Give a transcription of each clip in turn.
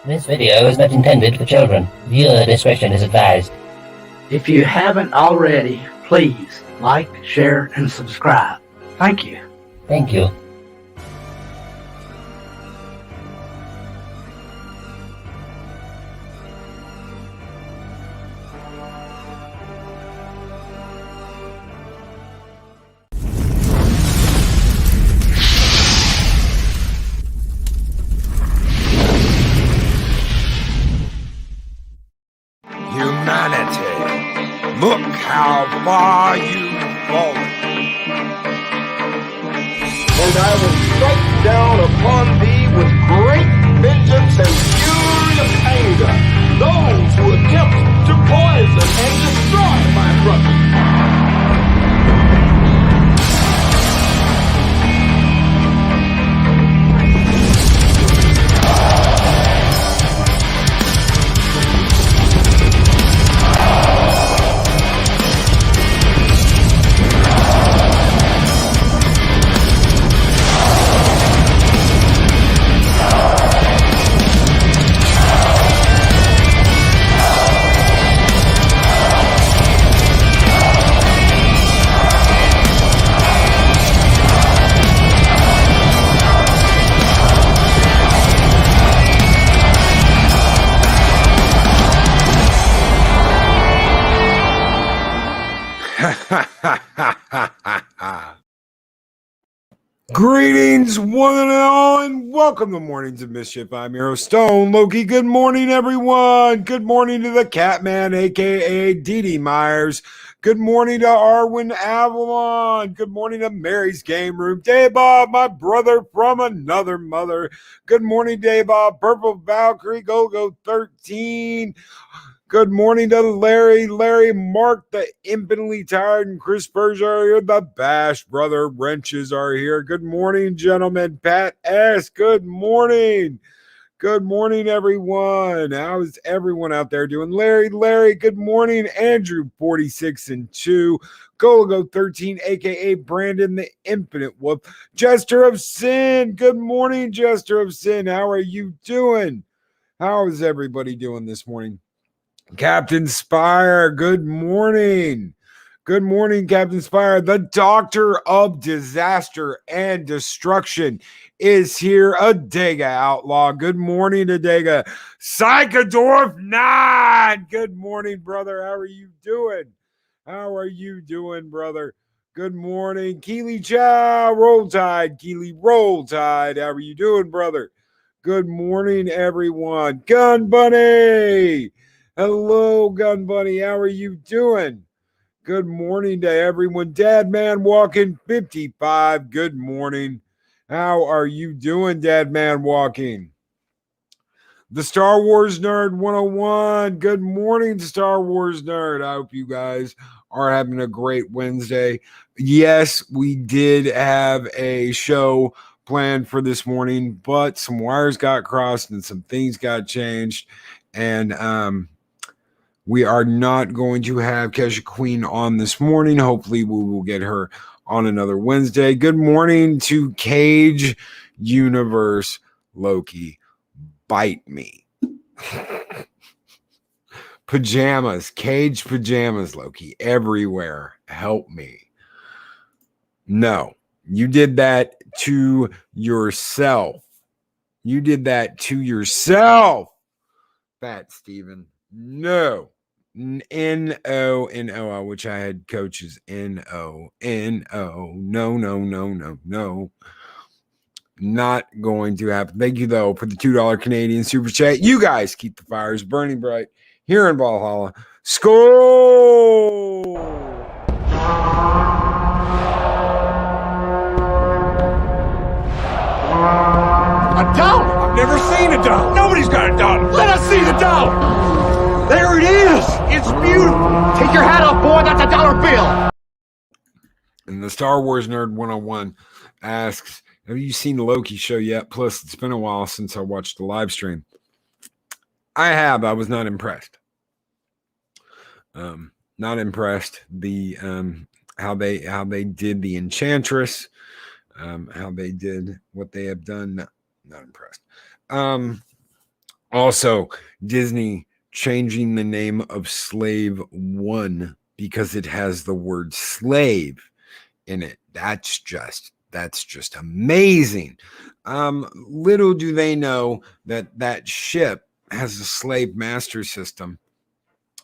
This video is not intended for children. Viewer discretion is advised. If you haven't already, please like, share, and subscribe. Thank you. Thank you. Humanity, look how far you've fallen. And I will strike down upon thee with great vengeance and fury of anger those who attempt to poison and destroy my brother. Greetings, one and all, and welcome to Mornings of Mischief. I'm your host, Stone Loki. Good morning, everyone. Good morning to the Catman, a.k.a. Dee Myers. Good morning to Arwen Avalon. Good morning to Mary's Game Room. Daybob, my brother from another mother. Good morning, Daybob. Purple Valkyrie, Go 13. Good morning to Larry, Mark, the infinitely tired, and Chris Persia are here. The Bash Brother Wrenches are here. Good morning, gentlemen. Pat S., good morning. Good morning, everyone. How's everyone out there doing? Larry, good morning. Andrew, 46 and 2. Go 13, a.k.a. Brandon, the Infinite Wolf. Jester of Sin, good morning, Jester of Sin. How are you doing? How is everybody doing this morning? Captain Spire, good morning. Good morning, Captain Spire. The Doctor of Disaster and Destruction is here. Adega Outlaw. Good morning, Adega. Psychodorf 9. Good morning, brother. How are you doing? How are you doing, brother? Good morning. Keely Chow. Roll Tide. Keely, roll tide. How are you doing, brother? Good morning, everyone. Gun Bunny. Hello, Gun Bunny. How are you doing? Good morning to everyone. Dad Man Walking 55. Good morning. How are you doing, Dad Man Walking? The Star Wars Nerd 101. Good morning, Star Wars Nerd. I hope you guys are having a great Wednesday. Yes, we did have a show planned for this morning, but some wires got crossed and some things got changed. And we are not going to have Kesha Queen on this morning. Hopefully, we will get her on another Wednesday. Good morning to Cage Universe Loki. Bite me. Pajamas, Cage pajamas, Loki, everywhere. Help me. No, you did that to yourself. You did that to yourself, Fat Steven. No. N-O, which I had coaches. N-O. No. Not going to happen. Thank you, though, for the $2 Canadian super chat. You guys keep the fires burning bright here in Valhalla. Skol! A dollar? I've never seen a dollar. Nobody's got a dollar. Let us see the dollar. There it is. It's beautiful. Take your hat off, boy. That's a dollar bill. And the Star Wars Nerd 101 asks, have you seen the Loki show yet? Plus, it's been a while since I watched the live stream. I have. I was not impressed. Not impressed. The how they did the Enchantress, how they did what they have done. Not impressed. Also, Disney changing the name of Slave 1 because it has the word slave in it. That's just amazing. Little do they know that ship has a slave master system,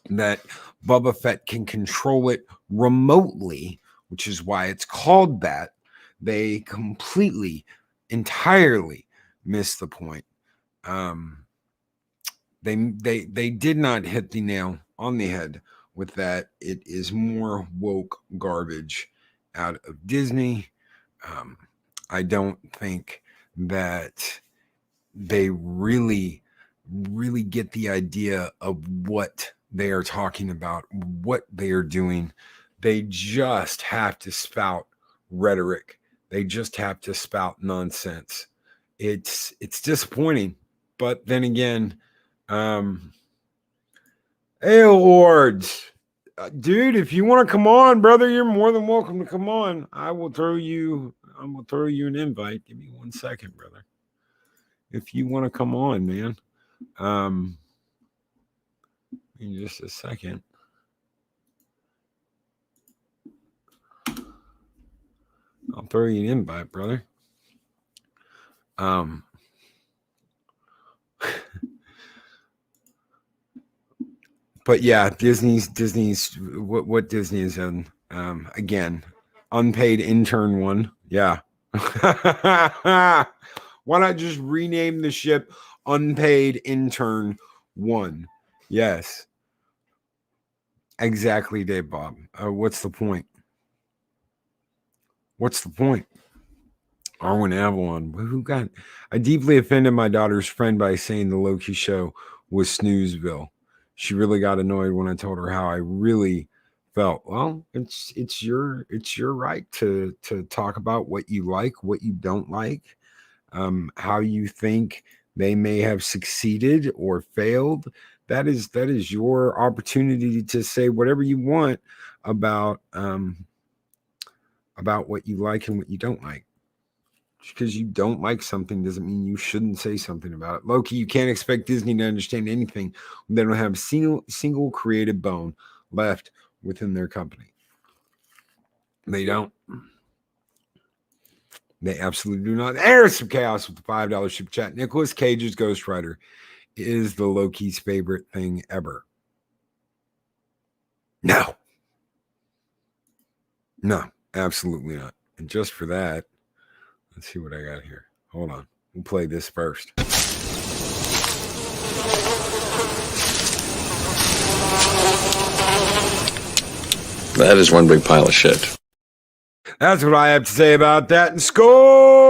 that Boba Fett can control it remotely, which is why it's called that. They completely, entirely missed the point. They did not hit the nail on the head with that. It is more woke garbage out of Disney. I don't think that they really get the idea of what they are talking about, what they are doing. They just have to spout rhetoric. They just have to spout nonsense. It's disappointing, but then again, hey Lords, dude, if you want to come on, brother, you're more than welcome to come on. I will throw you an invite. Give me 1 second, brother. If you want to come on, man. In just a second. I'll throw you an invite, brother. But yeah, Disney's what Disney is in. Again, unpaid intern 1. Yeah. Why not just rename the ship Unpaid Intern 1? Yes. Exactly, Dave Bob. What's the point? What's the point? Arwen Avalon. Who got? I deeply offended my daughter's friend by saying the Loki show was snoozeville. She really got annoyed when I told her how I really felt. Well, it's your right to talk about what you like, what you don't like, how you think they may have succeeded or failed. That is your opportunity to say whatever you want about what you like and what you don't like. Just because you don't like something doesn't mean you shouldn't say something about it. Loki, you can't expect Disney to understand anything when they don't have a single creative bone left within their company. They don't. They absolutely do not. There's some chaos with the $5 super chat. Nicolas Cage's Ghost Rider is the Loki's favorite thing ever. No, absolutely not. And just for that, let's see what I got here. Hold on. We'll play this first. That is one big pile of shit. That's what I have to say about that. And Skull!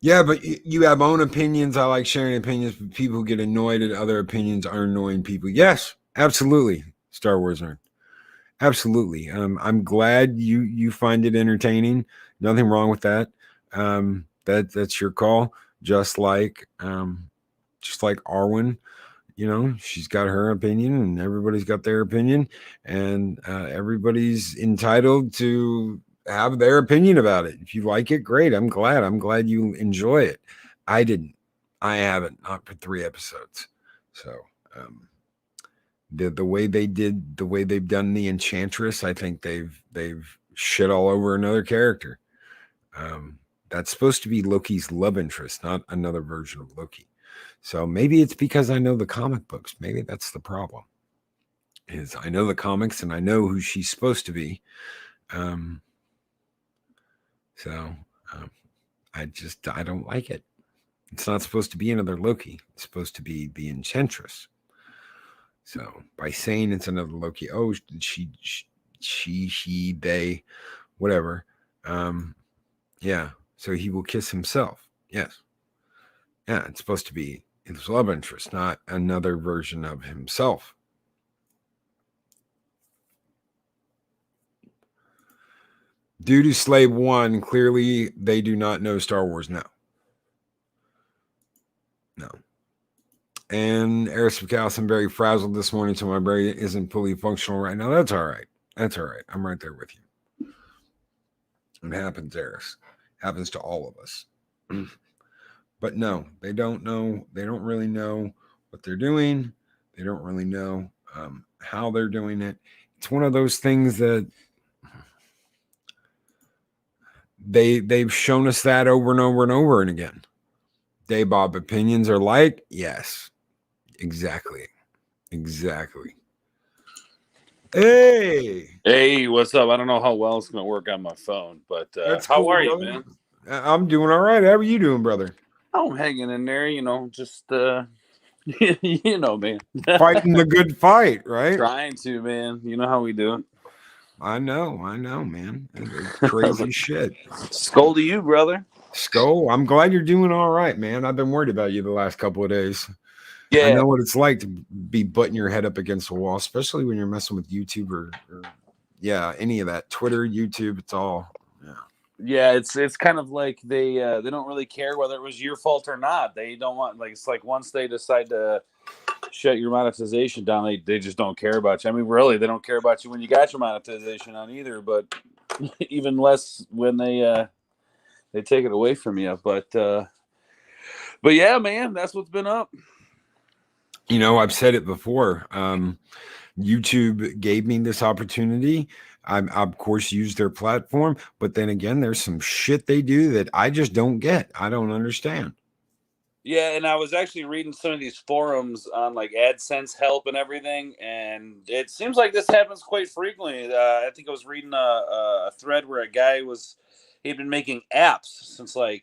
Yeah, but you have own opinions. I like sharing opinions, but people who get annoyed at other opinions are annoying people. Yes, absolutely, Star Wars nerd. Absolutely. I'm glad you find it entertaining. Nothing wrong with that. That's your call. Just like Arwen, she's got her opinion, and everybody's got their opinion, and everybody's entitled to have their opinion about it. If you like it, great. I'm glad you enjoy it. I didn't. I haven't, not for 3 episodes. So the way they've done the Enchantress, I think they've shit all over another character. That's supposed to be Loki's love interest, not another version of Loki. So maybe it's because I know the comic books. Maybe that's the problem. Is I know the comics and I know who she's supposed to be. I don't like it. It's not supposed to be another Loki. It's supposed to be the Enchantress. So by saying it's another Loki, oh, she, they, whatever. Yeah. So he will kiss himself. Yes. Yeah. It's supposed to be his love interest, not another version of himself. Due to Slave 1, clearly they do not know Star Wars now. No. And Eris McCall, I'm very frazzled this morning, so my brain isn't fully functional right now. That's all right. That's all right. I'm right there with you. It happens, Eris. Happens to all of us. But no, they don't know. They don't really know what they're doing. They don't really know how they're doing it. It's one of those things that they've shown us that over and over and over and again. Day Bob opinions are like, yes, exactly. Hey, what's up? I don't know how well it's going to work on my phone, but That's how cool, are you, brother. man? I'm doing all right. How are you doing, brother? I'm hanging in there, just, man. Fighting the good fight, right? Trying to, man. You know how we do it. I know, man. It's crazy shit. Skull to you, brother. Skull, I'm glad you're doing all right, man. I've been worried about you the last couple of days. Yeah. I know what it's like to be butting your head up against a wall, especially when you're messing with YouTube or any of that. Twitter, YouTube, it's all Yeah, it's kind of like they don't really care whether it was your fault or not. They don't want, it's like once they decide to shut your monetization down, they just don't care about you. I mean, really, they don't care about you when you got your monetization on either, but even less when they take it away from you. But yeah, man, that's what's been up. I've said it before. YouTube gave me this opportunity. I of course use their platform, but then again, there's some shit they do that I just don't get. I don't understand. Yeah, and I was actually reading some of these forums on like AdSense help and everything, and it seems like this happens quite frequently. I think I was reading a thread where a guy he'd been making apps since he'd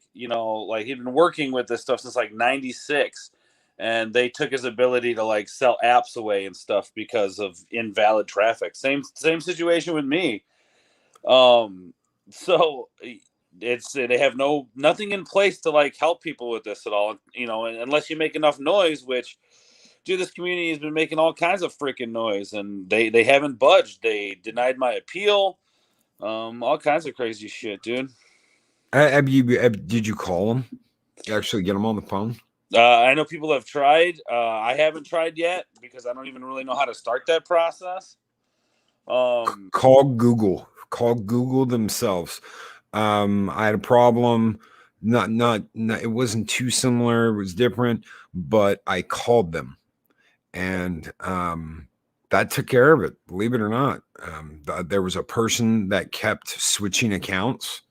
been working with this stuff since like '96, and they took his ability to sell apps away and stuff because of invalid traffic. Same situation with me. So they have nothing in place to help people with this at all, unless you make enough noise, which dude, this community has been making all kinds of freaking noise, and they haven't budged. They denied my appeal, all kinds of crazy shit, dude. Did you call them? You actually get them on the phone? I know people have tried. I haven't tried yet because I don't even really know how to start that process. Call Google themselves. I had a problem. Not. It wasn't too similar. It was different, but I called them, and that took care of it. Believe it or not, there was a person that kept switching accounts.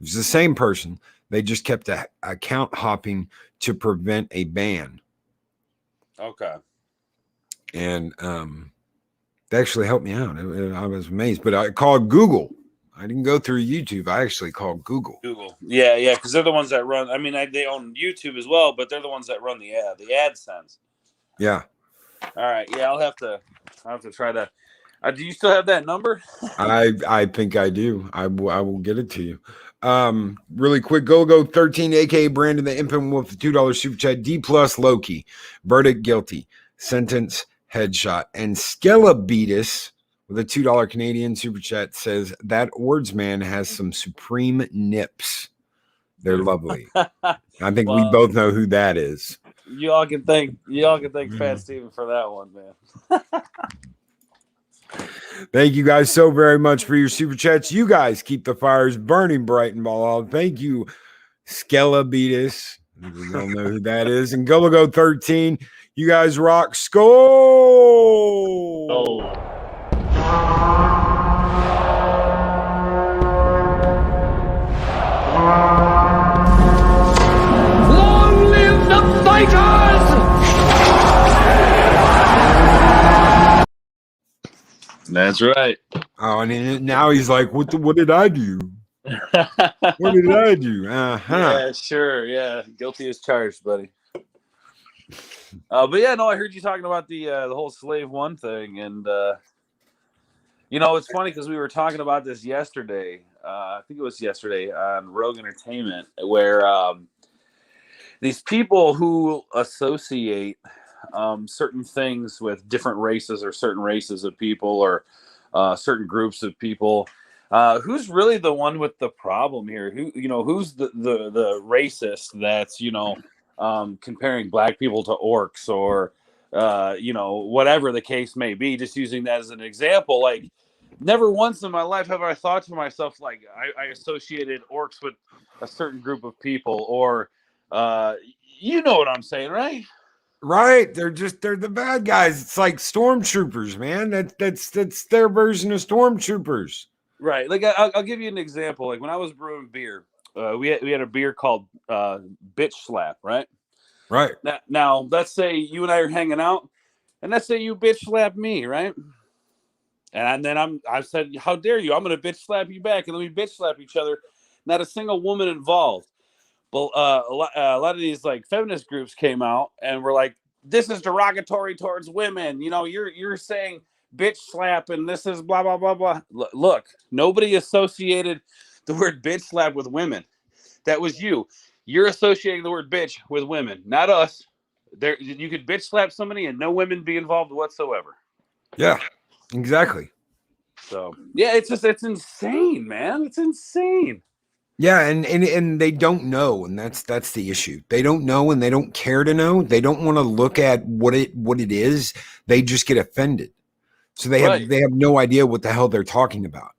It was the same person. They just kept account hopping to prevent a ban. Okay. And they actually helped me out. I was amazed. But I called Google. I didn't go through YouTube. I actually called Google. Yeah, because they're the ones that run. I mean, they own YouTube as well, but they're the ones that run the AdSense. Yeah. All right. Yeah, I'll have to try to. Do you still have that number? I think I do. I will get it to you. Really quick, go 13, aka Brandon the Infant with the $2 super chat. D+ Loki, verdict guilty, sentence headshot, and Skelebeatus with a $2 Canadian super chat says that Ordsman has some supreme nips. They're lovely. I think we both know who that is. Y'all can thank Fat Steven for that one, man. Thank you guys so very much for your super chats. You guys keep the fires burning bright and ball. Thank you, Skelebeatus. We all know who that is. And Go 13. You guys rock. Skull. Oh. Long live the fighters! That's right. Oh, and now he's like, what did I do? What did I do? Yeah, sure. Yeah, guilty as charged, buddy. But yeah, no, I heard you talking about the whole Slave 1 thing, and it's funny because we were talking about this yesterday. I think it was yesterday on Rogue Entertainment, where these people who associate certain things with different races or certain races of people or certain groups of people, Who's really the one with the problem here? Who's the racist that's comparing black people to orcs or whatever the case may be? Just using that as an example, like never once in my life have I thought to myself like I associated orcs with a certain group of people, or you know what I'm saying, right? Right. They're the bad guys. It's like stormtroopers, man. That's their version of stormtroopers. Right. Like I'll give you an example. Like when I was brewing beer, we had a beer called Bitch Slap, right? Right. Now, let's say you and I are hanging out, and let's say you bitch slap me, right? And then I said, "How dare you? I'm gonna bitch slap you back," and then we bitch slap each other. Not a single woman involved. But a lot of these like feminist groups came out and were like, "This is derogatory towards women. You're saying bitch slap, and this is blah blah blah blah." Look, nobody associated the word bitch slap with women. That was you. You're associating the word bitch with women, not us. There, you could bitch slap somebody and no women be involved whatsoever. Yeah, exactly. So yeah, it's insane, man. It's insane. Yeah, and they don't know, and that's the issue. They don't know, and they don't care to know. They don't want to look at what it is. They just get offended. So they Right. have no idea what the hell they're talking about.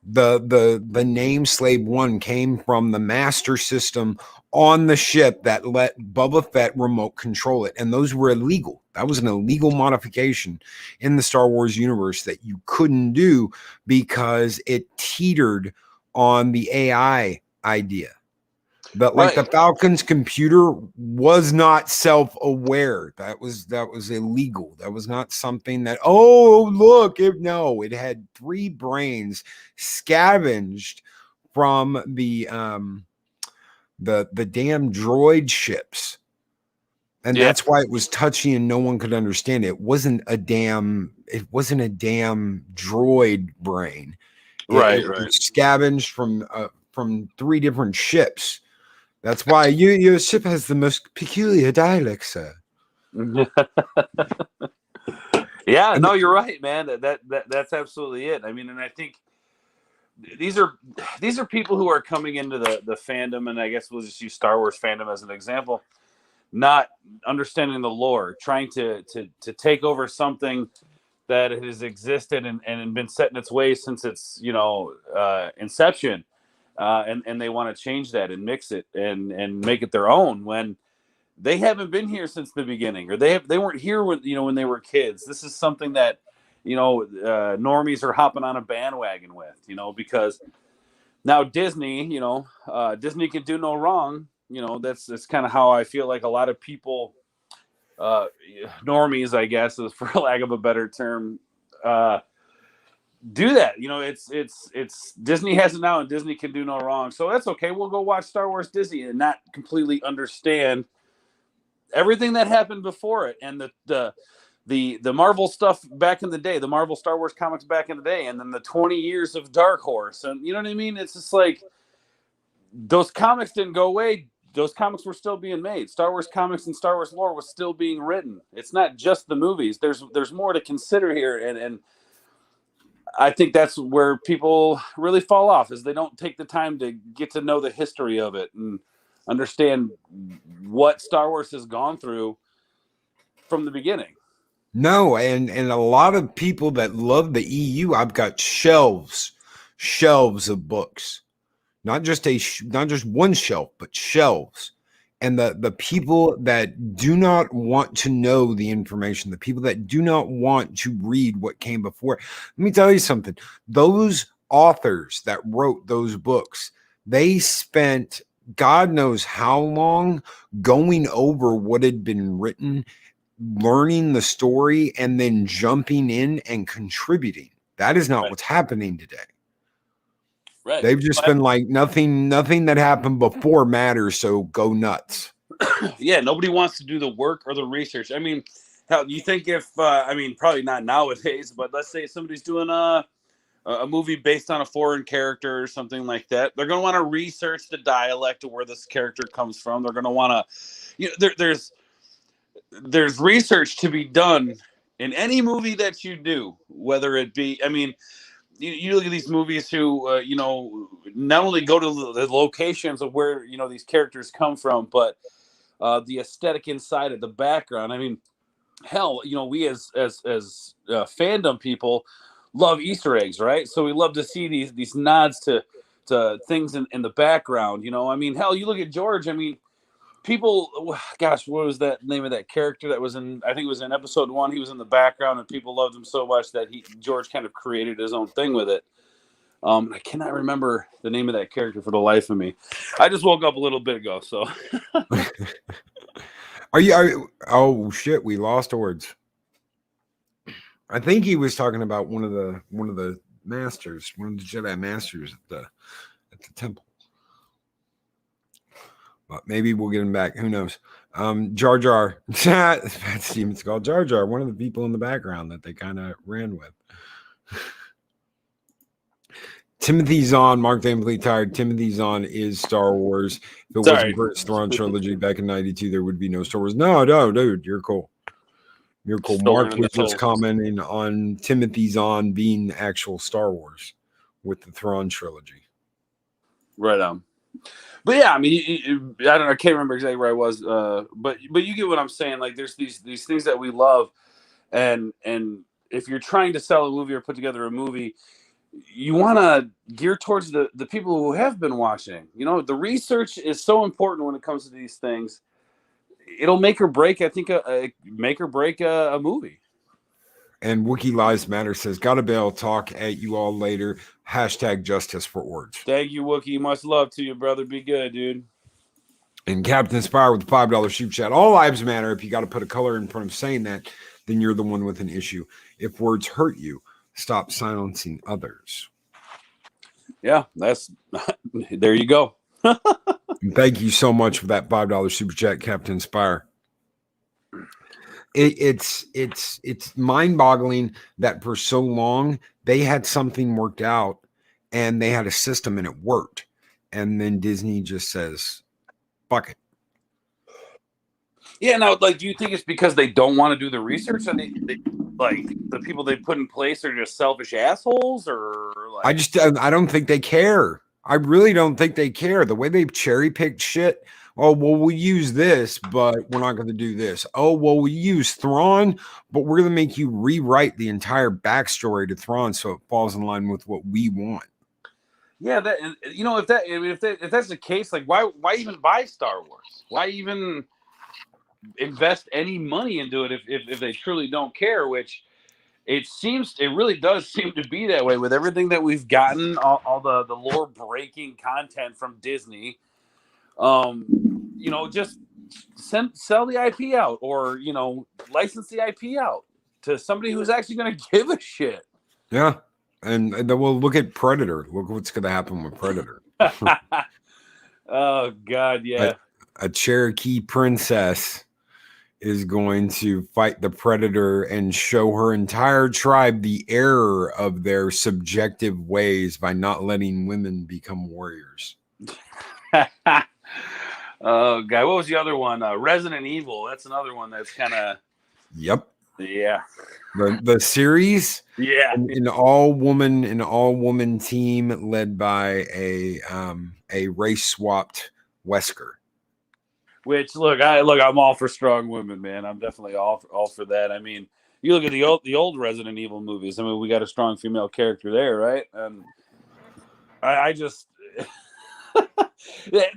The name Slave One came from the master system on the ship that let Boba Fett remote control it, and those were illegal. That was an illegal modification in the Star Wars universe that you couldn't do because it teetered on the AI idea. But like the Falcon's computer was not self-aware. That was illegal. That was not something that, oh, look, it had 3 brains scavenged from the damn droid ships. And that's why it was touchy and no one could understand it. It wasn't a damn droid brain. It was scavenged from 3 different ships. That's why your ship has the most peculiar dialect, sir. Yeah, no, you're right, man. That's absolutely it. I mean, and I think these are people who are coming into the fandom, and I guess we'll just use Star Wars fandom as an example, not understanding the lore, trying to take over something that has existed and been set in its ways since its inception. And they want to change that and mix it and make it their own when they haven't been here since the beginning, or they weren't here when they were kids. This is something that normies are hopping on a bandwagon with, because now Disney, Disney can do no wrong. That's kind of how I feel like a lot of people, normies, I guess, is for lack of a better term, do that. It's Disney has it now, and Disney can do no wrong. So that's okay. We'll go watch Star Wars Disney and not completely understand everything that happened before it, and the Marvel stuff back in the day, the Marvel Star Wars comics back in the day, and then the 20 years of Dark Horse, and you know what I mean? It's just like those comics didn't go away. Those comics were still being made. Star Wars comics and Star Wars lore was still being written. It's not just the movies. There's more to consider here, and I think that's where people really fall off, is they don't take the time to get to know the history of it and understand what Star Wars has gone through from the beginning. No, and a lot of people that love the EU, I've got shelves of books, not just one shelf, but shelves. And the people that do not want to know the information, the people that do not want to read what came before, let me tell you something. Those authors that wrote those books, they spent God knows how long going over what had been written, learning the story, and then jumping in and contributing. That is not what's happening today. Right. They've just been like, nothing that happened before matters, so go nuts. Yeah, nobody wants to do the work or the research. I mean, hell, you think if probably not nowadays, but let's say somebody's doing a movie based on a foreign character or something like that, they're going to want to research the dialect of where this character comes from. They're going to want to, there's research to be done in any movie that you do, whether it be, you look at these movies who, not only go to the locations of where, these characters come from, but the aesthetic inside of the background. I mean, hell, we as fandom people love Easter eggs, right? So we love to see these nods to things in the background. I mean, hell, you look at George. I mean, people, gosh, what was that name of that character that was in? I think it was in episode 1. He was in the background, and people loved him so much that George kind of created his own thing with it. I cannot remember the name of that character for the life of me. I just woke up a little bit ago, so. Oh shit, we lost words. I think he was talking about one of the masters, one of the Jedi masters at the temple. But maybe we'll get him back. Who knows? Jar Jar. Pat Stevens called Jar Jar, one of the people in the background that they kind of ran with. Timothy Zahn, Mark Van Vliet tired. Timothy Zahn is Star Wars. If it wasn't for its Thrawn trilogy back in '92, there would be no Star Wars. No, dude, you're cool. You're cool. Still Mark was just commenting on Timothy Zahn being actual Star Wars with the Thrawn trilogy. Right on. But yeah, I mean, I don't know. I can't remember exactly where I was. But you get what I'm saying. Like, there's these things that we love, and if you're trying to sell a movie or put together a movie, you want to gear towards the people who have been watching. The research is so important when it comes to these things. It'll make or break, I think, make or break a movie. And Wookiee Lives Matter says, gotta bail, talk at you all later. # justice for Orge. Thank you, Wookiee. Much love to you, brother. Be good, dude. And Captain Spire with the $5 super chat. All lives matter. If you got to put a color in front of saying that, then you're the one with an issue. If words hurt you, stop silencing others. Yeah, that's there you go. Thank you so much for that $5 super chat, Captain Spire. It's mind-boggling that for so long they had something worked out and they had a system and it worked, and then Disney just says, "Fuck it." Yeah. Now, do you think it's because they don't want to do the research, and they like the people they put in place are just selfish assholes, or I don't think they care. I really don't think they care. The way they've cherry picked shit. Oh, well, we use this, but we're not going to do this. Oh, well, we use Thrawn, but we're going to make you rewrite the entire backstory to Thrawn so it falls in line with what we want. Yeah, if that's the case, like why even buy Star Wars? Why even invest any money into it if they truly don't care? Which it really does seem to be that way with everything that we've gotten, all the lore breaking content from Disney. Just sell the IP out, or license the IP out to somebody who's actually going to give a shit. Yeah, and then we'll look at Predator. Look what's going to happen with Predator. Oh God, yeah. A Cherokee princess is going to fight the Predator and show her entire tribe the error of their subjective ways by not letting women become warriors. Oh God, what was the other one? Resident Evil. That's another one that's kind of. Yep. Yeah. The series. Yeah. An all woman team led by a race swapped Wesker. Which I'm all for strong women, man. I'm definitely all for that. I mean, you look at the old Resident Evil movies. I mean, we got a strong female character there, right? And I just.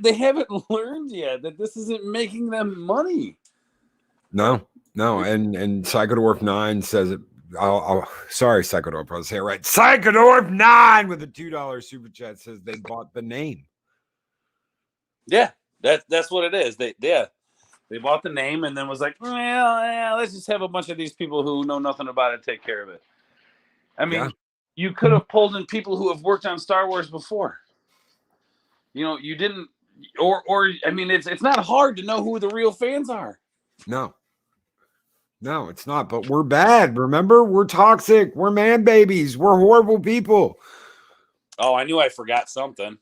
They haven't learned yet that this isn't making them money. No, and Psychodorf 9 says it. Sorry, Psychodorf, I'll say it right. Psychodorf 9 with a $2 super chat says they bought the name. Yeah, that's what it is. They bought the name and then was like, well, yeah, let's just have a bunch of these people who know nothing about it take care of it. I mean, You could have pulled in people who have worked on Star Wars before. You didn't, or I mean, it's not hard to know who the real fans are. No, it's not. But we're bad. Remember, we're toxic. We're man babies. We're horrible people. Oh, I knew I forgot something.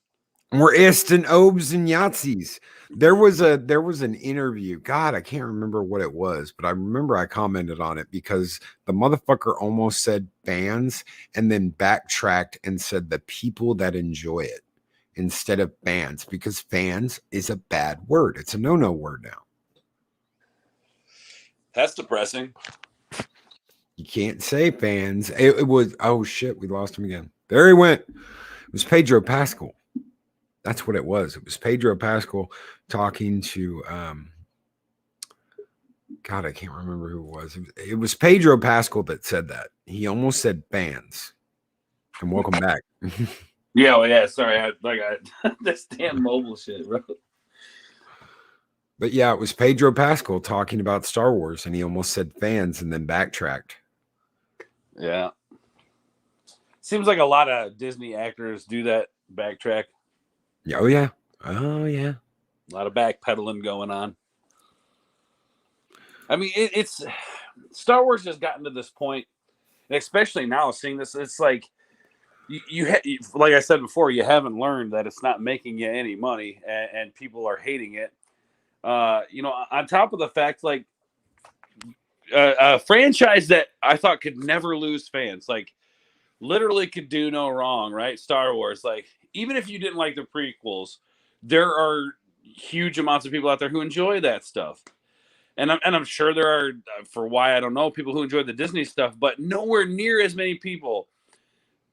We're ist and obes and Yahtzees. There was an interview. God, I can't remember what it was, but I remember I commented on it because the motherfucker almost said fans and then backtracked and said the people that enjoy it instead of fans, because fans is a bad word. It's a no word now. That's depressing. You can't say fans. It was, oh shit, we lost him again. There he went. It was Pedro Pascal. That's what it was. It was Pedro Pascal talking to God, I can't remember who it was. It was Pedro Pascal that said that. He almost said fans. And welcome back. Yeah, well, yeah. Sorry, I this damn mobile shit, bro. But yeah, it was Pedro Pascal talking about Star Wars, and he almost said fans and then backtracked. Yeah. Seems like a lot of Disney actors do that backtrack. Oh yeah. Oh yeah. A lot of backpedaling going on. I mean, it's Star Wars has gotten to this point, and especially now seeing this, it's like like I said before, you haven't learned that it's not making you any money, and people are hating it. On top of the fact, like a franchise that I thought could never lose fans, like literally could do no wrong, right? Star Wars, like even if you didn't like the prequels, there are huge amounts of people out there who enjoy that stuff. And I'm sure there are, for why I don't know, people who enjoy the Disney stuff, but nowhere near as many people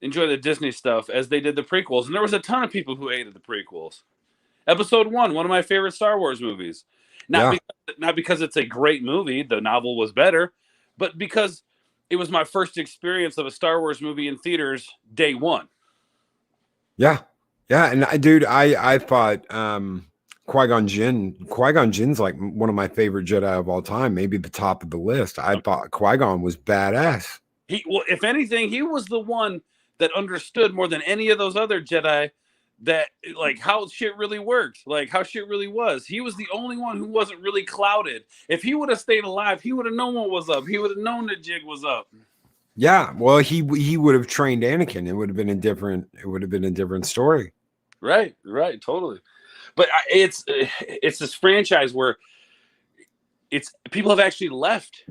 enjoy the Disney stuff as they did the prequels. And there was a ton of people who hated the prequels. Episode 1, one of my favorite Star Wars movies. Not because it's a great movie, the novel was better, but because it was my first experience of a Star Wars movie in theaters day one. Yeah. Yeah. And I thought Qui-Gon Jinn's like one of my favorite Jedi of all time, maybe the top of the list. I thought Qui-Gon was badass. If anything, he was the one that understood more than any of those other Jedi that like how shit really worked, like how shit really was. He was the only one who wasn't really clouded. If he would have stayed alive, he would have known what was up. He would have known the jig was up. Yeah, well, he would have trained Anakin. It would have been a different story. Right, totally. But it's this franchise where it's people have actually left.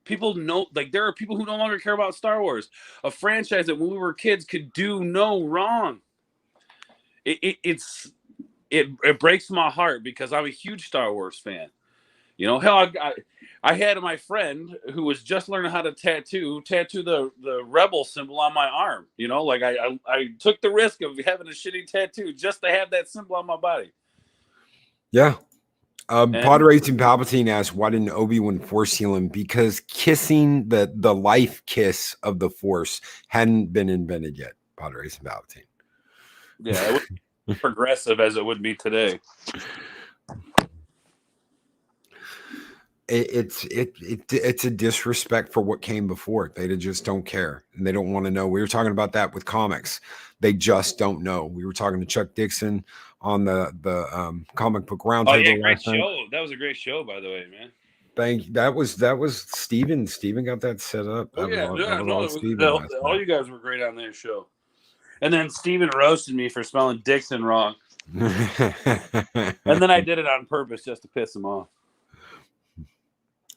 People know, like there are people who no longer care about Star Wars, a franchise that when we were kids could do no wrong. It breaks my heart because I'm a huge Star Wars fan. You know, hell, I had my friend who was just learning how to tattoo the rebel symbol on my arm. You know, like I took the risk of having a shitty tattoo just to have that symbol on my body. Yeah. Pod Racing Palpatine asked, why didn't Obi-Wan force heal him? Because kissing the life kiss of the Force hadn't been invented yet. Pod Racing Palpatine. Yeah, it would be progressive as it would be today. It's a disrespect for what came before. They just don't care, and they don't want to know. We were talking about that with comics. They just don't know. We were talking to Chuck Dixon on the comic book roundtable. Oh yeah, great show. That was a great show, by the way, man. Thank you. That was Steven. Steven got that set up. Oh yeah, all you guys were great on their show. And then Steven roasted me for spelling Dixon wrong. And then I did it on purpose just to piss him off.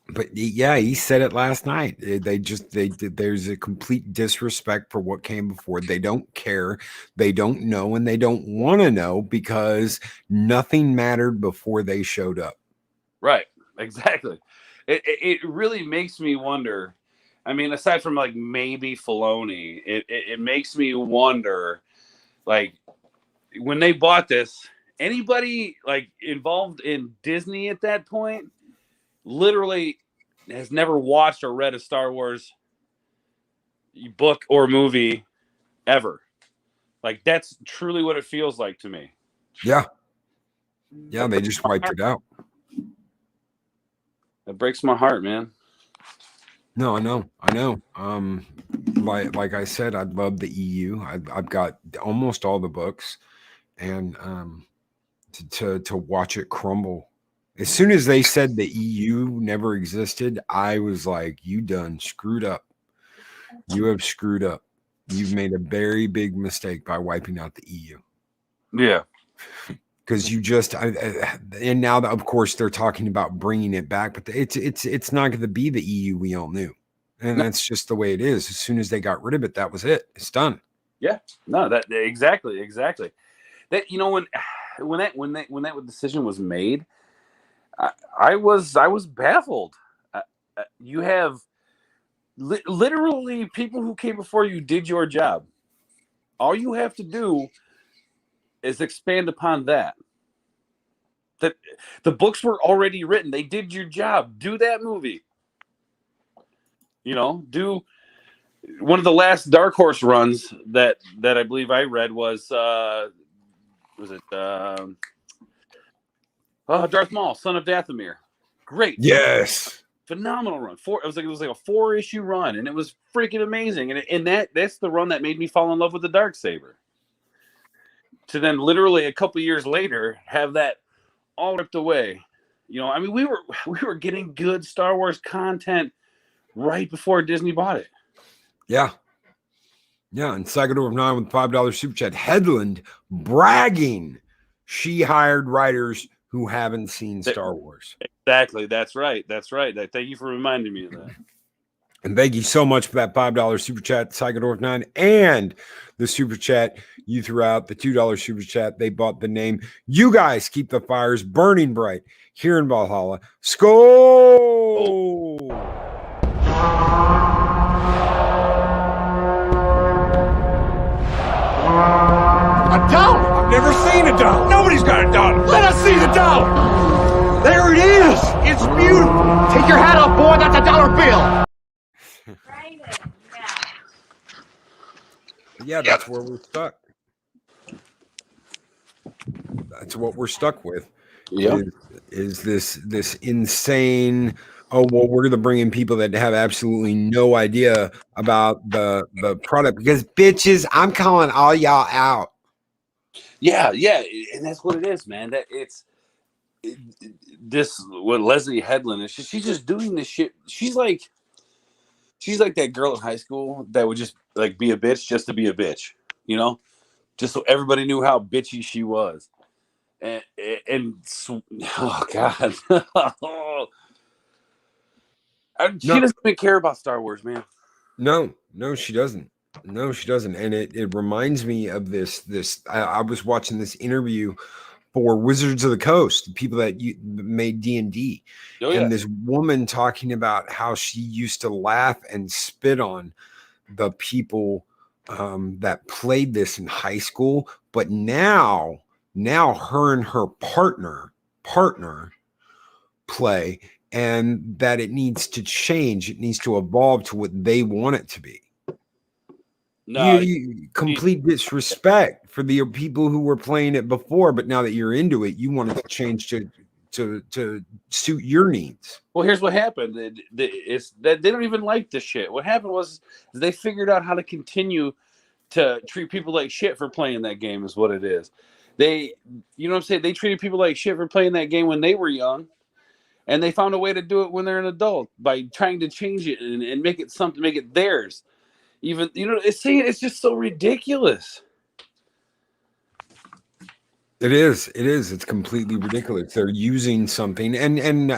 But yeah, he said it last night. There's a complete disrespect for what came before. They don't care. They don't know, and they don't want to know because nothing mattered before they showed up. Right. Exactly. It really makes me wonder. I mean, aside from like maybe Filoni, it makes me wonder, like when they bought this, anybody like involved in Disney at that point literally has never watched or read a Star Wars book or movie ever. Like that's truly what it feels like to me. Yeah. Yeah, they just wiped it out. It breaks my heart, man. No, I know. Like I said, I love the EU. I've got almost all the books, and to watch it crumble. As soon as they said the EU never existed, I was like, "You done screwed up. You have screwed up. You've made a very big mistake by wiping out the EU." Yeah. Because and now that, of course, they're talking about bringing it back, but it's not going to be the EU we all knew, and No. that's just the way it is. As soon as they got rid of it, that was it. It's done. Yeah. No, that exactly. That when that decision was made, I was baffled. You have literally people who came before you did your job. All you have to do is expand upon that. That the books were already written. They did your job. Do that movie. Do one of the last Dark Horse runs that I believe I read was it Darth Maul, Son of Dathomir. Great. Yes. Phenomenal run. It was like a 4-issue run, and it was freaking amazing. And that's the run that made me fall in love with the Darksaber. To then literally a couple years later have that all ripped away. I mean, we were getting good Star Wars content right before Disney bought it. Yeah. Yeah, and Sagador of 9 with $5 super chat. Headland bragging she hired writers who haven't seen Star Wars. Exactly. That's right. Thank you for reminding me of that. And thank you so much for that $5 super chat, Sagador of 9, and the super chat you threw out, the $2 super chat. They bought the name. You guys keep the fires burning bright here in Valhalla. Skol! A dollar? I've never seen a dollar. Nobody's got a dollar. Let us see the dollar. There it is. It's beautiful. Take your hat off, boy. That's a dollar bill. Yeah, that's where we're stuck. That's what we're stuck with. Yeah. Is this insane? Oh, well, we're going to bring in people that have absolutely no idea about the product because bitches, I'm calling all y'all out. Yeah, and that's what it is, man. That what Leslie Headland is. She's just doing this shit. She's like that girl in high school that would just like be a bitch just to be a bitch, just so everybody knew how bitchy she was. And oh god, she doesn't even care about Star Wars, man. No, she doesn't. No, she doesn't. And it reminds me of this. I was watching this interview for Wizards of the Coast, the people that made D&D. Oh, yeah. And this woman talking about how she used to laugh and spit on the people that played this in high school. But now her and her partner play, and that it needs to change. It needs to evolve to what they want it to be. No, complete disrespect for the people who were playing it before, but now that you're into it, you want it to change to suit your needs. Well, here's what happened. It's that they don't even like this shit. What happened was they figured out how to continue to treat people like shit for playing that game is what it is. They, what I'm saying? They treated people like shit for playing that game when they were young, and they found a way to do it when they're an adult by trying to change it and make it something, make it theirs. Even it's just so ridiculous. It is. It's completely ridiculous. They're using something, and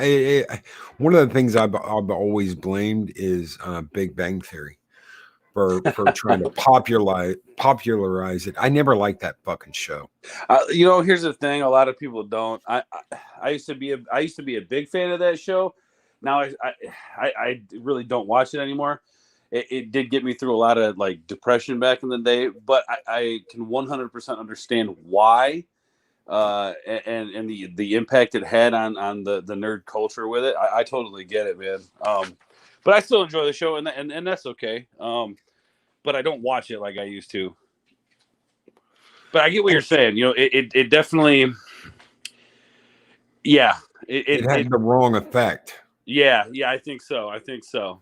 one of the things I've always blamed is Big Bang Theory for trying to popularize it. I never liked that fucking show. Here's the thing: a lot of people don't. I used to be a big fan of that show. Now I really don't watch it anymore. It did get me through a lot of like depression back in the day, but I can 100% understand why, and the impact it had on the nerd culture with it. I totally get it, man. But I still enjoy the show, and that's okay. But I don't watch it like I used to. But I get what you're saying. It definitely, yeah. It had the wrong effect. Yeah, I think so.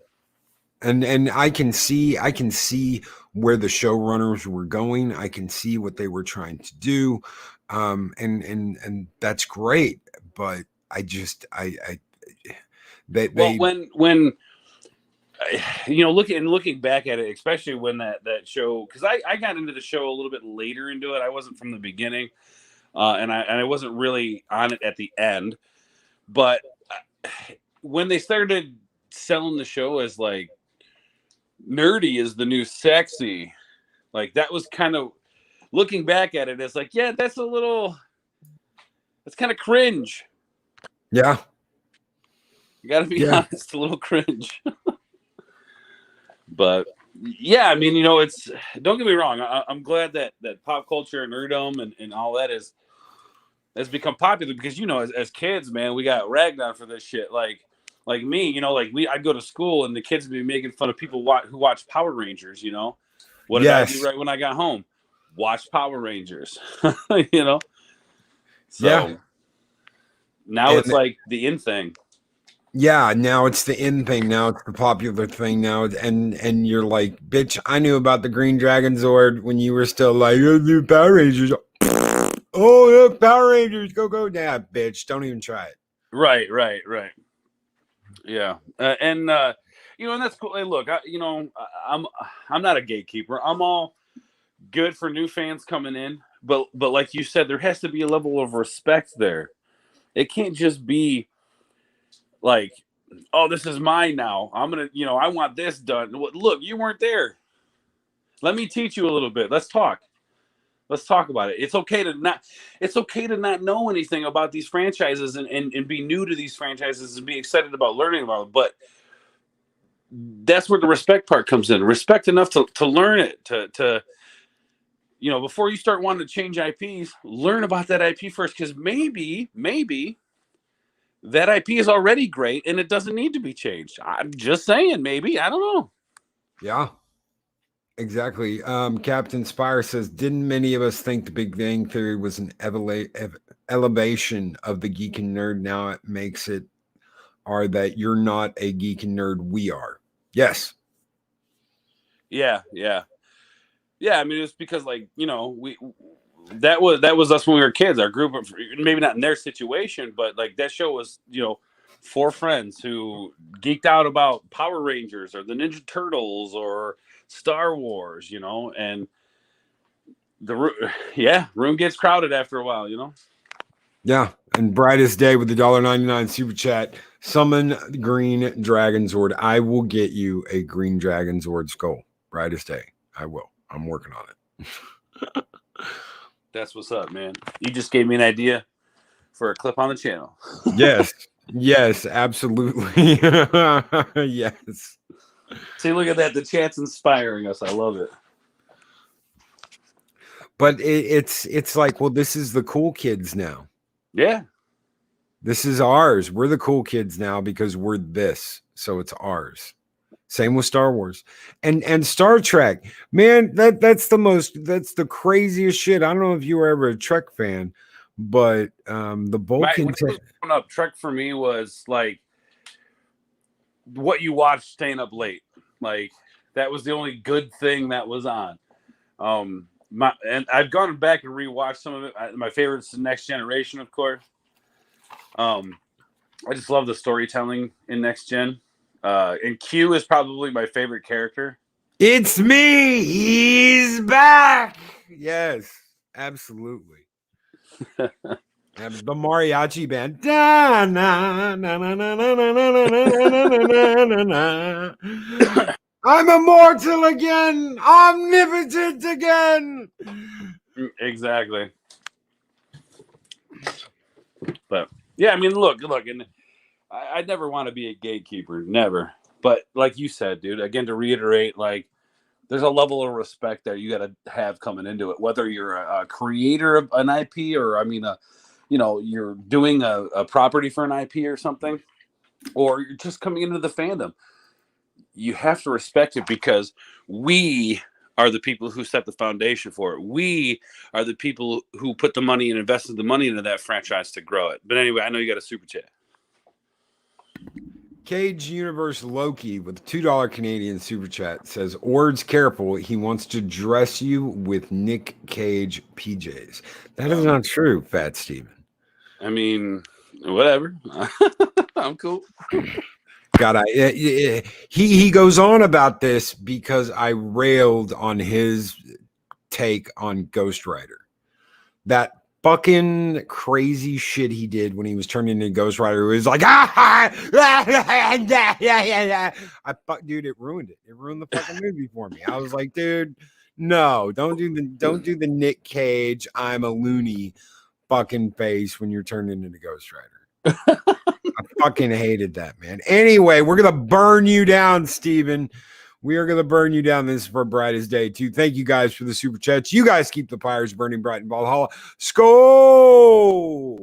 And I can see where the showrunners were going. I can see what they were trying to do, and that's great. But I just when looking back at it, especially when that show, because I got into the show a little bit later into it. I wasn't from the beginning, and I wasn't really on it at the end. But when they started selling the show as like nerdy is the new sexy, like that was kind of, looking back at it, it's like, yeah, that's kind of cringe. Yeah. You got to be honest, a little cringe. But yeah, I mean, it's, don't get me wrong. I'm glad that pop culture and nerdom and all that has become popular because, as kids, man, we got ragged on for this shit. Like me, I'd go to school and the kids would be making fun of people who watch Power Rangers. What did I do right when I got home? Watch Power Rangers. So now it's like the in thing. Yeah, now it's the in thing. Now it's the popular thing now, and you're like, bitch, I knew about the Green Dragon Zord when you were still like, new Power Rangers. Oh, look, Power Rangers, go, yeah, bitch, don't even try it. Right. Yeah, and that's cool. Hey, look, I'm not a gatekeeper. I'm all good for new fans coming in, but like you said, there has to be a level of respect there. It can't just be like, oh, this is mine now. I'm gonna, I want this done. Look, you weren't there. Let me teach you a little bit. Let's talk about it. It's okay to not know anything about these franchises and be new to these franchises and be excited about learning about them. But that's where the respect part comes in. Respect enough to learn it, to before you start wanting to change IPs, learn about that IP first, because maybe that IP is already great and it doesn't need to be changed. I'm just saying, maybe. I don't know. Yeah, exactly. Captain Spire says, didn't many of us think the Big Bang Theory was an elevation of the geek and nerd? Now it makes it are that you're not a geek and nerd. We are. Yes. Yeah. I mean, it's because that was us when we were kids. Our group of, maybe not in their situation, but like that show was, 4 friends who geeked out about Power Rangers or the Ninja Turtles or Star Wars, and the room gets crowded after a while, Yeah, and Brightest Day with the $1.99 super chat. Summon Green Dragon Zord. I will get you a Green Dragon Zord skull. Brightest Day. I will. I'm working on it. That's what's up, man. You just gave me an idea for a clip on the channel. Yes, absolutely. Yes. See, look at that. The chat's inspiring us. I love it. But it's like, well, this is the cool kids now. Yeah. This is ours. We're the cool kids now because we're this. So it's ours. Same with Star Wars and Star Trek. Man, that's the craziest shit. I don't know if you were ever a Trek fan, but the Vulcan up Trek for me was like what you watched staying up late. Like that was the only good thing that was on. And I've gone back and rewatched some of it. My favorite is the Next Generation, of course. I just love the storytelling in Next Gen. And Q is probably my favorite character. It's me. He's back. Yes, absolutely. The mariachi band. I'm immortal again, omnipotent again. Exactly. But yeah, I mean, look, and I'd never want to be a gatekeeper, never. But like you said, dude, again, to reiterate, like there's a level of respect that you got to have coming into it, whether you're a creator of an IP or, I mean, you're doing a property for an IP or something, or you're just coming into the fandom. You have to respect it because we are the people who set the foundation for it. We are the people who put the money and invested the money into that franchise to grow it. But anyway, I know you got a super chat. Cage Universe Loki with $2 Canadian super chat says, Ord's careful. He wants to dress you with Nick Cage PJs. That is not true, Fat Steven. I mean, whatever. I'm cool. God, he goes on about this because I railed on his take on Ghost Rider. That fucking crazy shit he did when he was turned into Ghost Rider. It was like, dude, it ruined it. It ruined the fucking movie for me. I was like, dude, no, don't do the Nick Cage, I'm a loony fucking face when you're turned into the Ghost Rider. I fucking hated that, man. Anyway, we're gonna burn you down, Steven. We are gonna burn you down. This is for Brightest Day, too. Thank you guys for the super chats. You guys keep the fires burning bright in Valhalla. Skull!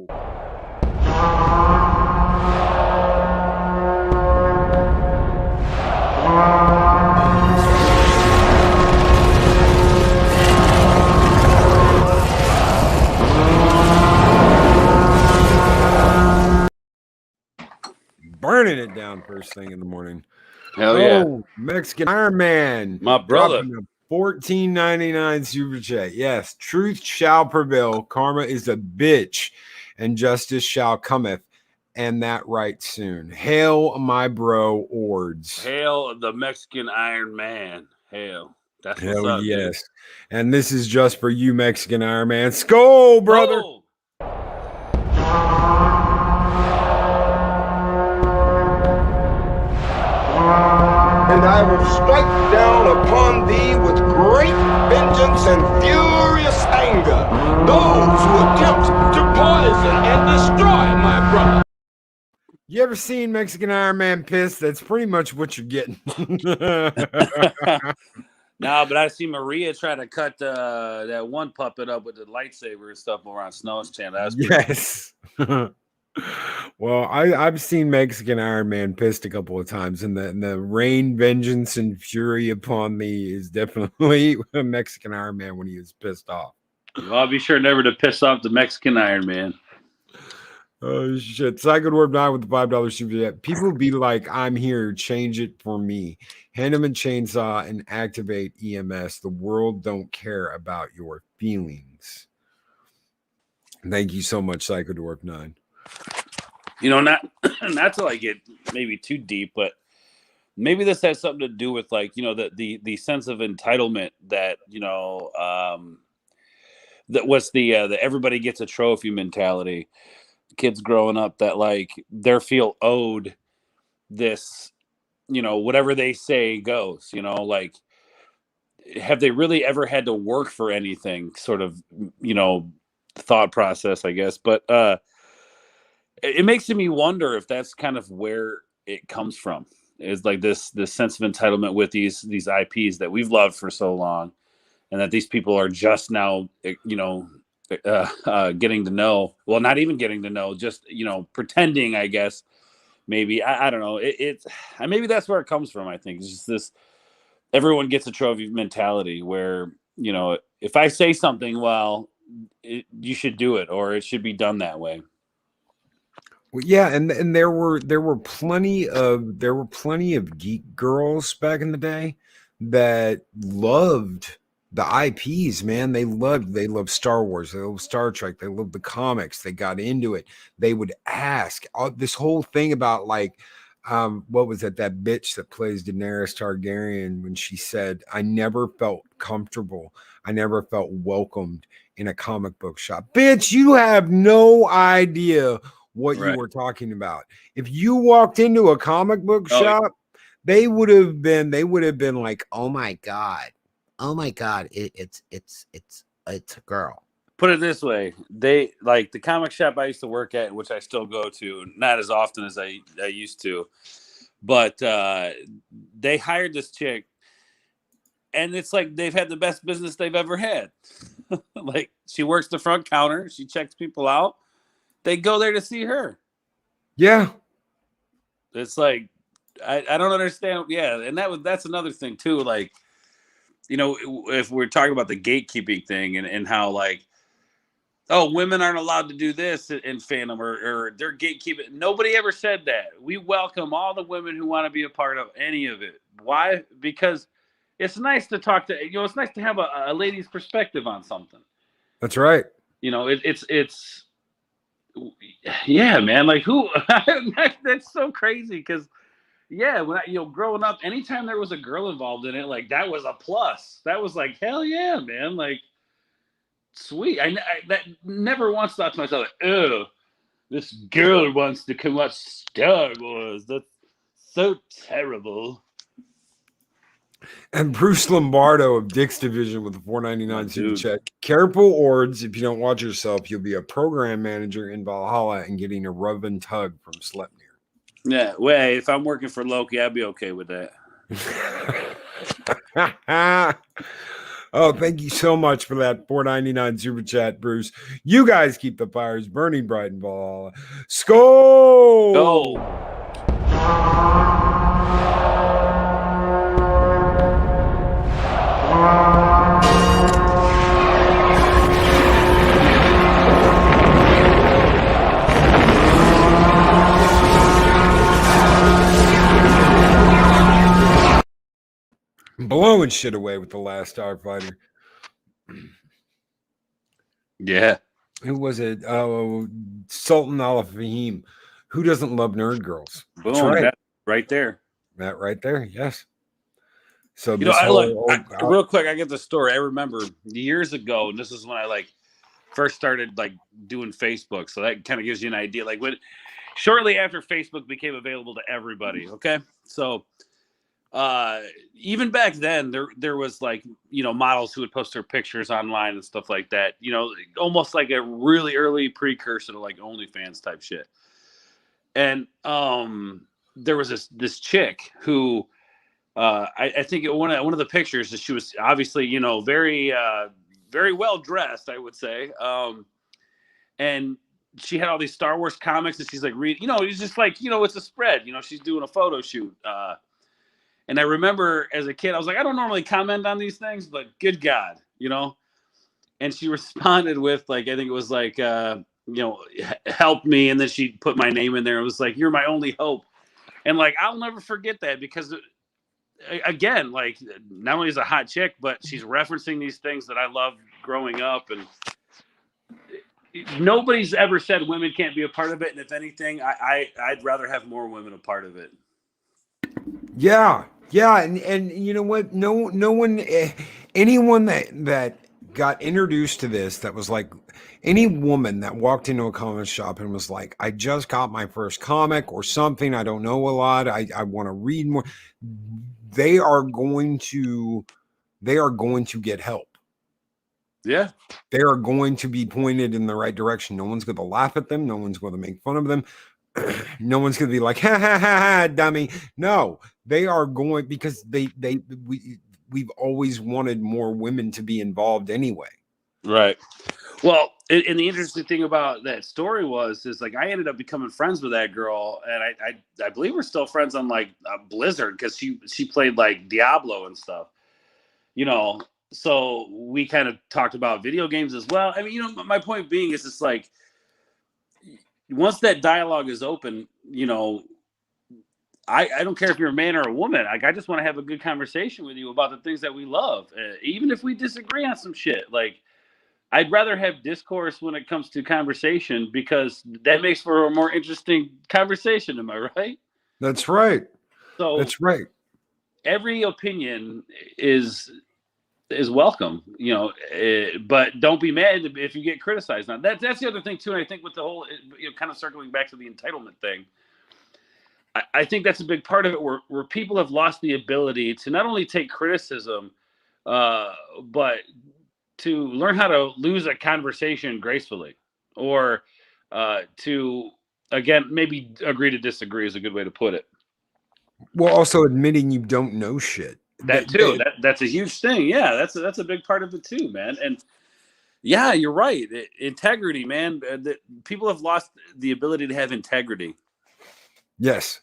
Burning it down first thing in the morning. Hell yeah. Mexican Iron Man. My brother. $14.99 super chat. Yes, truth shall prevail. Karma is a bitch, and justice shall cometh, and that right soon. Hail, my bro, Ords. Hail the Mexican Iron Man. Hail. That's what's Hell up, yes. Dude. And this is just for you, Mexican Iron Man. Skull, brother. Oh! And I will strike down upon thee with great vengeance and furious anger those who attempt to poison and destroy my brother. You ever seen Mexican Iron Man piss? That's pretty much what you're getting. No, but I see Maria try to cut that one puppet up with the lightsaber and stuff over on Snow's channel. That's yes. Well, I've seen Mexican Iron Man pissed a couple of times, and the rain, vengeance, and fury upon me is definitely a Mexican Iron Man when he is pissed off. Well, I'll be sure never to piss off the Mexican Iron Man. Oh shit! Psycho Dwarf 9 with the $5 super chat. People be like, "I'm here. Change it for me. Hand him a chainsaw and activate EMS. The world don't care about your feelings." Thank you so much, Psycho Dwarf 9. You know, not to like get maybe too deep, but maybe this has something to do with like, you know, the sense of entitlement that, you know, that was the everybody gets a trophy mentality. Kids growing up that like they feel owed this, you know, whatever they say goes, you know, like have they really ever had to work for anything sort of, you know, thought process, I guess. But it makes me wonder if that's kind of where it comes from, is like this sense of entitlement with these IPs that we've loved for so long, and that these people are just now, you know, getting to know. Well, not even getting to know, just, you know, pretending, I guess. Maybe I don't know. It's maybe that's where it comes from. I think it's just this everyone gets a trophy mentality where, you know, if I say something, well, you should do it, or it should be done that way. Well, yeah, and there were plenty of geek girls back in the day that loved the IPs, man. They loved Star Wars, they loved Star Trek, they loved the comics, they got into it. They would ask this whole thing about like what was it, that bitch that plays Daenerys Targaryen, when she said, I never felt comfortable, I never felt welcomed in a comic book shop. Bitch, you have no idea what you were talking about. If you walked into a comic book shop, they would have been like, oh my god, it's a girl. Put it this way, they like the comic shop I used to work at, which I still go to, not as often as I used to, but they hired this chick, and it's like they've had the best business they've ever had. Like, she works the front counter, she checks people out, they go there to see her. Yeah. It's like, I don't understand. Yeah. And that's another thing too. Like, you know, if we're talking about the gatekeeping thing and how like, oh, women aren't allowed to do this in fandom, or they're gatekeeping. Nobody ever said that. We welcome all the women who want to be a part of any of it. Why? Because it's nice to talk to, you know, it's nice to have a lady's perspective on something. That's right. You know, it's yeah, man. Like, who? That's so crazy, because Yeah, when growing up, anytime there was a girl involved in it, like that was a plus. That was like, hell yeah, man, like sweet. That never once thought to myself, like, oh, this girl wants to come watch Star Wars. That's so terrible. And Bruce Lombardo of Dick's Division with the $4.99 super dude. chat. Careful, Ords. If you don't watch yourself, you'll be a program manager in Valhalla and getting a rub and tug from Sleipnir. Yeah, well, if I'm working for Loki, I'd be okay with that. Oh, thank you so much for that $4.99 super chat, Bruce. You guys keep the fires burning bright in Valhalla. Skol! Go! Blowing shit away with the last Starfighter. Yeah. Who was it? Oh, Sultan Al Fahim. Who doesn't love nerd girls? Boom. That's right. That right there. That right there. Yes. So real quick, I get the story. I remember years ago, and this is when I first started doing Facebook. So that kind of gives you an idea. Shortly after Facebook became available to everybody. Okay. So even back then there was models who would post their pictures online and stuff like that, almost like a really early precursor to OnlyFans type shit. And there was this chick who I think one of the pictures that she was obviously very very well dressed, I would say, and she had all these Star Wars comics and she's reading, it's just it's a spread, she's doing a photo shoot. And I remember as a kid, I was like, I don't normally comment on these things, but good God, And she responded with I think it was help me. And then she put my name in there. It was like, you're my only hope. And I'll never forget that because again, not only is a hot chick, but she's referencing these things that I loved growing up. And nobody's ever said women can't be a part of it. And if anything, I'd rather have more women a part of it. Yeah. Yeah, and you know what? No one, anyone that got introduced to this, that was any woman that walked into a comic shop and was like, I just got my first comic or something, I don't know a lot, I want to read more. They are going to get help. Yeah. They are going to be pointed in the right direction. No one's going to laugh at them. No one's going to make fun of them. No one's going to be like, ha, ha, ha, ha, dummy. No, they are going, because we've always wanted more women to be involved anyway. Right. Well, and the interesting thing about that story is I ended up becoming friends with that girl, and I believe we're still friends on Blizzard, because she played Diablo and stuff, so we kind of talked about video games as well. I mean, my point being is it's once that dialogue is open, I don't care if you're a man or a woman. I just want to have a good conversation with you about the things that we love, even if we disagree on some shit. I'd rather have discourse when it comes to conversation, because that makes for a more interesting conversation. Am I right? That's right. So that's right. Every opinion is welcome, but don't be mad if you get criticized. Now that's the other thing too. And I think with the whole, kind of circling back to the entitlement thing, I think that's a big part of it, where people have lost the ability to not only take criticism, but to learn how to lose a conversation gracefully, or to, again, maybe agree to disagree is a good way to put it. Well, also admitting you don't know shit. That too. That's a huge thing. Yeah, that's a big part of it too, man. And yeah, you're right. Integrity, man. People have lost the ability to have integrity. Yes.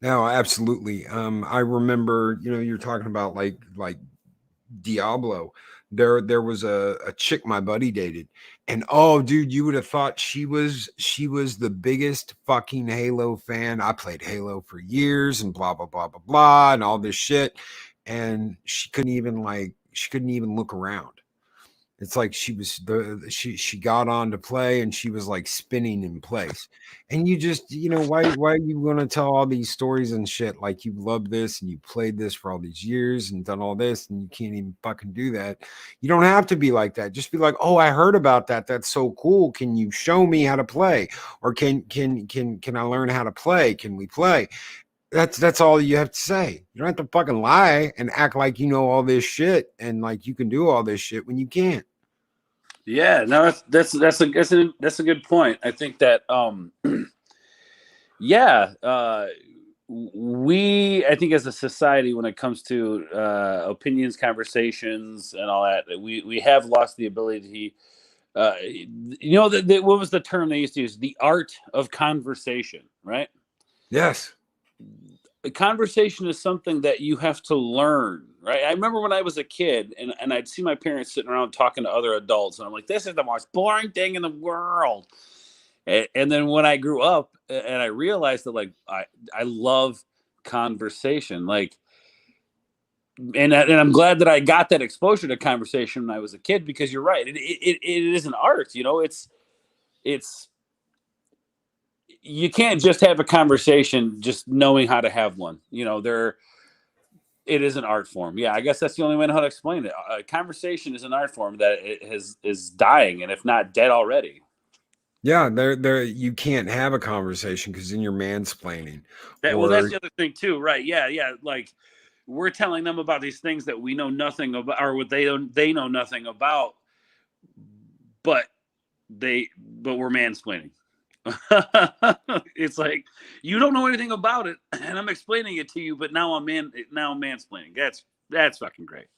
No, absolutely. I remember, you're talking about like Diablo. There was a chick my buddy dated, and oh dude, you would have thought she was the biggest fucking Halo fan. I played Halo for years and blah blah blah blah blah and all this shit, and she couldn't even look around. It's like she got on to play and she was like spinning in place. And you just, why are you gonna tell all these stories and shit like you love this and you played this for all these years and done all this and you can't even fucking do that. You don't have to be like that. Just be like, oh, I heard about that. That's so cool. Can you show me how to play? Or can I learn how to play? Can we play? That's all you have to say. You don't have to fucking lie and act like you know all this shit and like you can do all this shit when you can't. Yeah, no, that's a good point. I think that yeah, I think as a society, when it comes to opinions, conversations, and all that, we have lost the ability to, what was the term they used to use? The art of conversation, right? Yes. A conversation is something that you have to learn, right? I remember when I was a kid and I'd see my parents sitting around talking to other adults, and I'm like, this is the most boring thing in the world. And then when I grew up and I realized that, like, I love conversation, like, and I'm glad that I got that exposure to conversation when I was a kid, because you're right. It is an art, it's, you can't just have a conversation just knowing how to have one. It is an art form. Yeah, I guess that's the only way I know how to explain it. Conversation is an art form that is dying, and if not dead already. Yeah, there you can't have a conversation because then you're mansplaining. Well, that's the other thing too, right? Yeah. Like, we're telling them about these things that we know nothing about, or what they know nothing about, but we're mansplaining. It's like, you don't know anything about it, and I'm explaining it to you, but now I'm mansplaining. That's fucking great.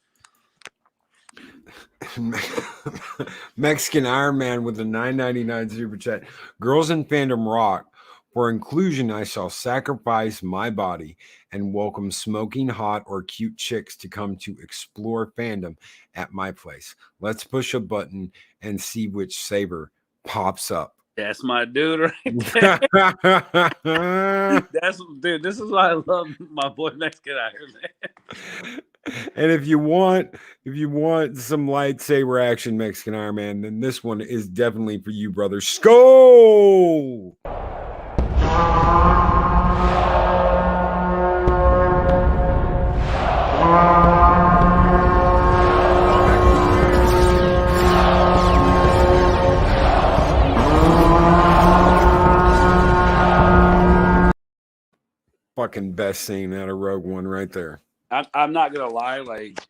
Mexican Iron Man with a $9.99 super chat. Girls in fandom rock. For inclusion, I shall sacrifice my body and welcome smoking hot or cute chicks to come to explore fandom at my place. Let's push a button and see which saber pops up. That's my dude right there. Dude, this is why I love my boy Mexican Iron Man. And if you want some lightsaber action, Mexican Iron Man, then this one is definitely for you, brother. Skull! Fucking best scene out of Rogue One right there. I'm not gonna lie, like,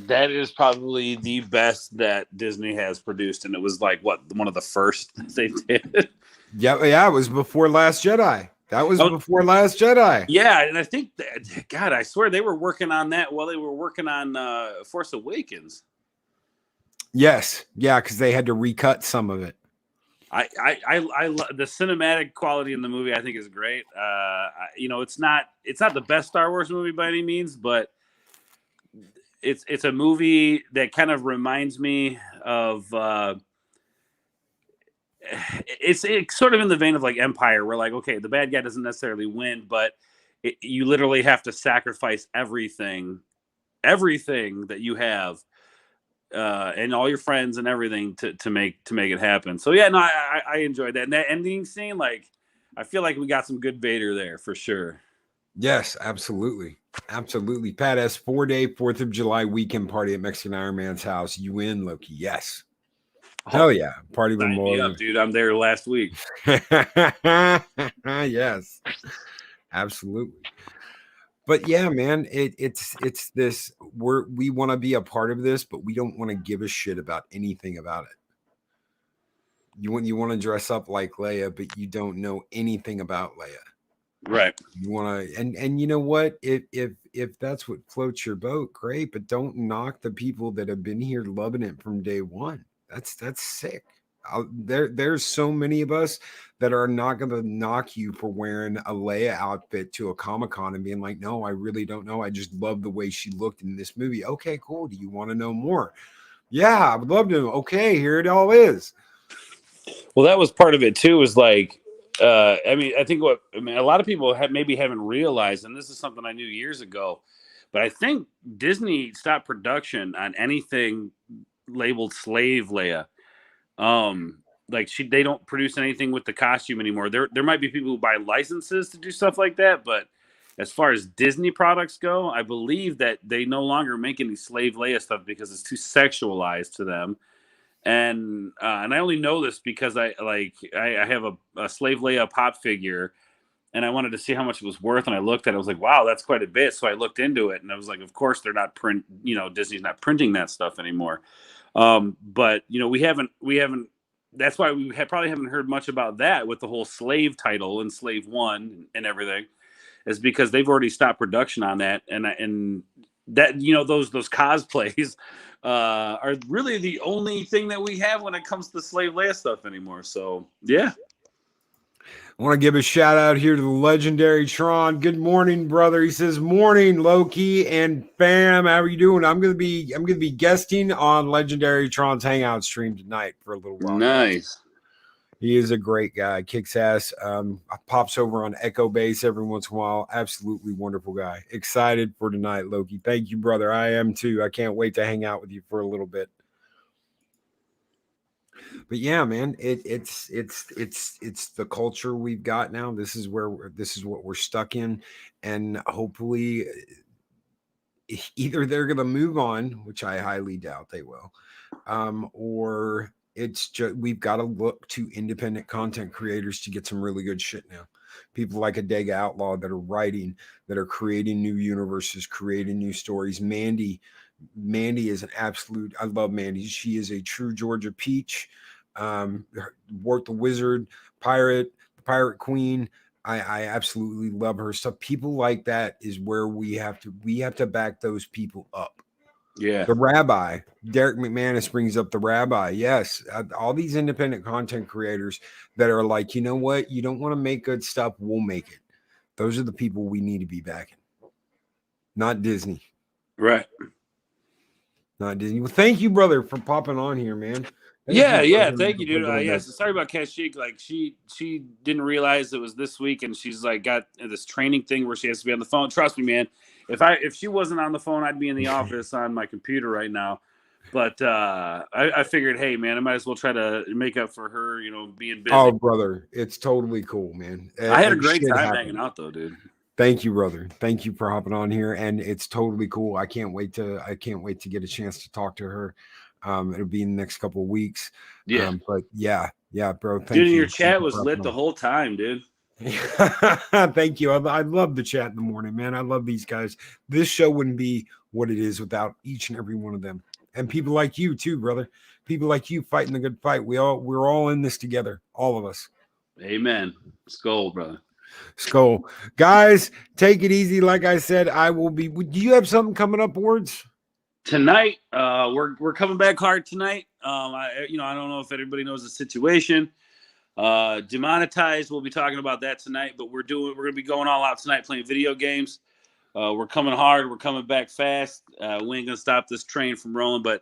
that is probably the best that Disney has produced, and it was like one of the first they did. Yeah, it was before Last Jedi. That was before Last Jedi. Yeah, and I think that, God, I swear they were working on that while they were working on Force Awakens. Yes, yeah, because they had to recut some of it. I love the cinematic quality in the movie. I think is great. It's not the best Star Wars movie by any means, but it's a movie that kind of reminds me of. It's sort of in the vein of like Empire, where, like, okay, the bad guy doesn't necessarily win, but you literally have to sacrifice everything that you have. And all your friends and everything to make it happen. So yeah, no, I enjoyed that. And that ending scene, like, I feel like we got some good Vader there for sure. Yes, absolutely. Absolutely. Pat S. 4-day 4th of July weekend party at Mexican Iron Man's house. You win, Loki. Yes. Hell yeah. Party with more. Up, dude. I'm there last week. Yes. Absolutely. But yeah, man, it's this, we want to be a part of this, but we don't want to give a shit about anything about it. You want to dress up like Leia, but you don't know anything about Leia. Right. You want to, and you know what? If that's what floats your boat, great, but don't knock the people that have been here loving it from day one. That's sick. There's so many of us that are not going to knock you for wearing a Leia outfit to a Comic-Con and being like, no, I really don't know. I just love the way she looked in this movie. Okay, cool. Do you want to know more? Yeah, I would love to. Okay, here it all is. Well, that was part of it too, is like, I think a lot of people maybe haven't realized, and this is something I knew years ago, but I think Disney stopped production on anything labeled Slave Leia. Like they don't produce anything with the costume anymore. There might be people who buy licenses to do stuff like that, but as far as Disney products go, I believe that they no longer make any Slave Leia stuff because it's too sexualized to them. And I only know this because I have a Slave Leia pop figure, and I wanted to see how much it was worth. And I looked at it, I was like, wow, that's quite a bit. So I looked into it, and I was like, of course they're not Disney's not printing that stuff anymore. But we haven't. That's why we probably haven't heard much about that with the whole Slave title and Slave One and everything, is because they've already stopped production on that, and that those cosplays are really the only thing that we have when it comes to Slave Leia stuff anymore. So yeah. I want to give a shout out here to the legendary Tron. Good morning, brother. He says, "Morning, Loki and fam. How are you doing? I'm gonna be guesting on legendary Tron's Hangout stream tonight for a little while." Nice. He is a great guy. Kicks ass. Pops over on Echo Base every once in a while. Absolutely wonderful guy. Excited for tonight, Loki. Thank you, brother. I am too. I can't wait to hang out with you for a little bit. But yeah, man, it's the culture we've got now. This is what we're stuck in, and hopefully, either they're going to move on, which I highly doubt they will, or it's just we've got to look to independent content creators to get some really good shit now. People like Adega Outlaw that are writing, that are creating new universes, creating new stories. Mandy is an absolute. I love Mandy. She is a true Georgia peach. Wart the Wizard, the Pirate Queen. I absolutely love her stuff. People like that is where we have to back those people up. Yeah. The Rabbi, Derek McManus brings up the Rabbi. Yes. All these independent content creators that are like, you know what? You don't want to make good stuff. We'll make it. Those are the people we need to be backing. Not Disney. Right. Not Disney. Well, thank you, brother, for popping on here, man. Thank you, dude. Sorry about Cash Sheik. Like she didn't realize it was this week, and she's like got this training thing where she has to be on the phone. Trust me, man. If she wasn't on the phone, I'd be in the office on my computer right now. But I figured, hey, man, I might as well try to make up for her, being busy. Oh, brother, it's totally cool, man. I had a great time hanging out, though, dude. Thank you, brother. Thank you for hopping on here, and it's totally cool. I can't wait to get a chance to talk to her. It'll be in the next couple of weeks. Yeah. But yeah, bro. Thank you. Your chat was lit the whole time, dude. Thank you. I love the chat in the morning, man. I love these guys. This show wouldn't be what it is without each and every one of them. And people like you too, brother. People like you fighting the good fight. We're all in this together. All of us. Amen. Skull, brother. Skull. Guys, take it easy. Like I said, I will be. Do you have something coming up, Words? Tonight, we're coming back hard tonight. I don't know if everybody knows the situation. Demonetized. We'll be talking about that tonight, but we're going to be going all out tonight playing video games. We're coming hard. We're coming back fast. We ain't going to stop this train from rolling. But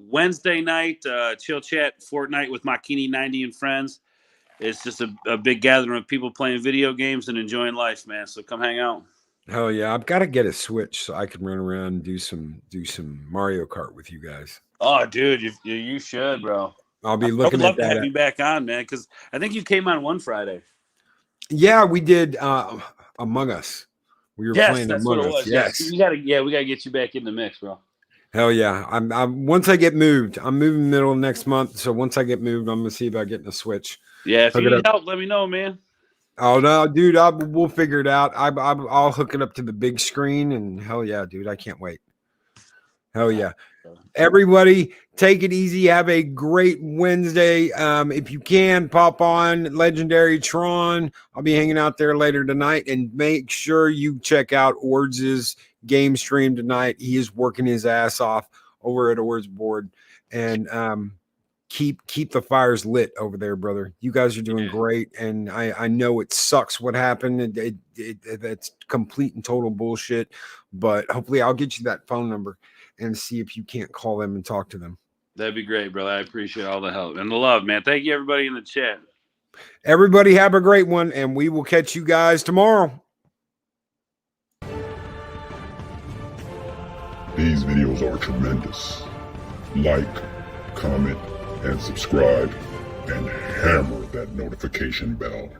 Wednesday night, Chill Chat Fortnite with Makini 90 and friends. It's just a big gathering of people playing video games and enjoying life, man. So come hang out. Hell yeah. I've got to get a Switch so I can run around and do some Mario Kart with you guys. Oh, dude, you should, bro. I'll be looking I at would love that. to have you back on, man, because I think you came on one Friday. Yeah, we did Among Us. We were playing Among Us. Yes. We gotta get you back in the mix, bro. Hell yeah. I'm once I get moved, I'm moving middle of next month. So once I get moved, I'm gonna see about getting a Switch. Yeah, if you need help, let me know, man. Oh no, dude, we'll figure it out. I'll hook it up to the big screen, and hell yeah, dude, I can't wait. Hell yeah. Everybody, take it easy. Have a great Wednesday. If you can, pop on Legendary Tron. I'll be hanging out there later tonight, and make sure you check out Ords' game stream tonight. He is working his ass off over at Ords board, and keep the fires lit over there, brother. You guys are doing great, and I know it sucks what happened. It's complete and total bullshit, but hopefully I'll get you that phone number and see if you can't call them and talk to them. That'd be great, brother. I appreciate all the help and the love, man. Thank you, everybody in the chat. Everybody have a great one, and we will catch you guys tomorrow. These videos are tremendous. Like, comment, and subscribe, and hammer that notification bell.